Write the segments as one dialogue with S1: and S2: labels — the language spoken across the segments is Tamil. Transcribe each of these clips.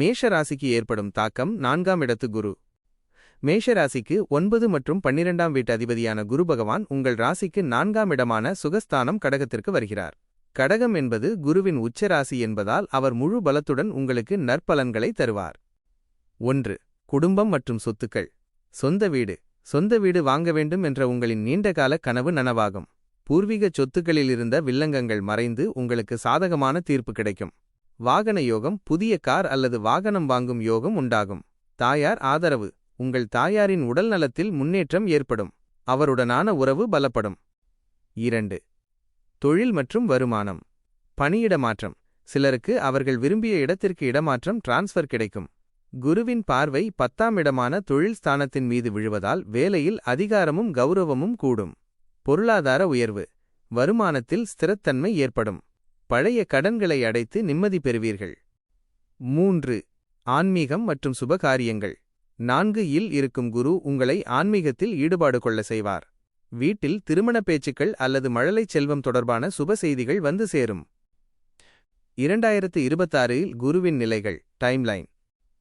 S1: மேஷ ராசிக்கு ஏற்படும் தாக்கம். 4ஆம் இடத்து குரு. மேஷ ராசிக்கு 9 மற்றும் 12ஆம் வீட்டு அதிபதியான குரு பகவான் உங்கள் ராசிக்கு 4ஆம் இடமான சுகஸ்தானம் கடகத்திற்கு வருகிறார். கடகம் என்பது குருவின் உச்ச ராசி என்பதால் அவர் முழு பலத்துடன் உங்களுக்கு நற்பலன்களை தருவார். 1. குடும்பம் மற்றும் சொத்துக்கள். சொந்த வீடு வாங்க வேண்டும் என்ற உங்களின் நீண்டகால கனவு நனவாகும். பூர்வீக சொத்துக்களில் இருந்த வில்லங்கங்கள் மறைந்து உங்களுக்கு சாதகமான தீர்ப்பு கிடைக்கும். வாகன யோகம். புதிய கார் அல்லது வாகனம் வாங்கும் யோகம் உண்டாகும். தாயார் ஆதரவு. உங்கள் தாயாரின் உடல் நலத்தில் முன்னேற்றம் ஏற்படும். அவருடனான உறவு பலப்படும். 2. தொழில் மற்றும் வருமானம். பணியிட மாற்றம். சிலருக்கு அவர்கள் விரும்பிய இடத்திற்கு இடமாற்றம் டிரான்ஸ்ஃபர் கிடைக்கும். குருவின் பார்வை 10ஆம் இடமான தொழில் ஸ்தானத்தின் மீது விழுவதால் வேலையில் அதிகாரமும் கௌரவமும் கூடும். பொருளாதார உயர்வு. வருமானத்தில் ஸ்திரத்தன்மை ஏற்படும். பழைய கடன்களை அடைத்து நிம்மதி பெறுவீர்கள். 3. ஆன்மீகம் மற்றும் சுபகாரியங்கள். 4 இல் இருக்கும் குரு உங்களை ஆன்மீகத்தில் ஈடுபாடு கொள்ள செய்வார். வீட்டில் திருமண பேச்சுக்கள் அல்லது மழலை செல்வம் தொடர்பான சுப செய்திகள் வந்து சேரும். 2026 இல் குருவின் நிலைகள். டைம்லைன்.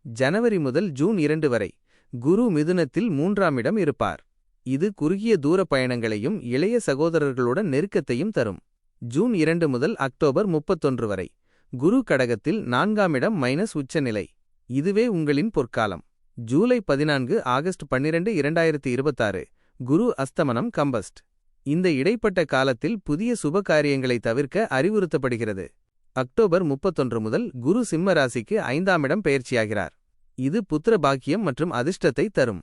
S1: ஜனவரி முதல் ஜூன் 2 வரை குரு மிதுனத்தில் 3ஆம் இடம் இருப்பார். இது குறுகிய தூர பயணங்களையும் இளைய சகோதரர்களுடன் நெருக்கத்தையும் தரும். ஜூன் 2 முதல் அக்டோபர் 31 வரை குரு கடகத்தில் 4ஆம் இடம் மைனஸ் உச்சநிலை. இதுவே உங்களின் பொற்காலம். ஜூலை 14 ஆகஸ்ட் 12 2026 குரு அஸ்தமனம் கம்பஸ்ட். இந்த இடைப்பட்ட காலத்தில் புதிய சுப காரியங்களை தவிர்க்க அறிவுறுத்தப்படுகிறது. அக்டோபர் 31 முதல் குரு சிம்ம ராசிக்கு 5ஆம் இடம் பெயர்ச்சியாகிறார். இது புத்திர பாக்கியம் மற்றும் அதிர்ஷ்டத்தை தரும்.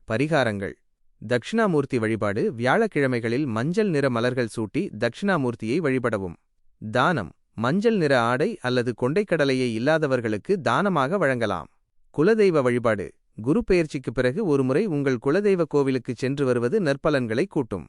S1: பரிகாரங்கள். தட்சிணாமூர்த்தி வழிபாடு. வியாழக்கிழமைகளில் மஞ்சள் நிற மலர்கள் சூட்டி தட்சிணாமூர்த்தியை வழிபடவும். தானம். மஞ்சள் நிற ஆடை அல்லது கொண்டைக்கடலையை இல்லாதவர்களுக்கு தானமாக வழங்கலாம். குலதெய்வ வழிபாடு. குரு பெயர்ச்சிக்குப் பிறகு ஒருமுறை உங்கள் குலதெய்வ கோவிலுக்குச் சென்று வருவது நற்பலன்களை கூட்டும்.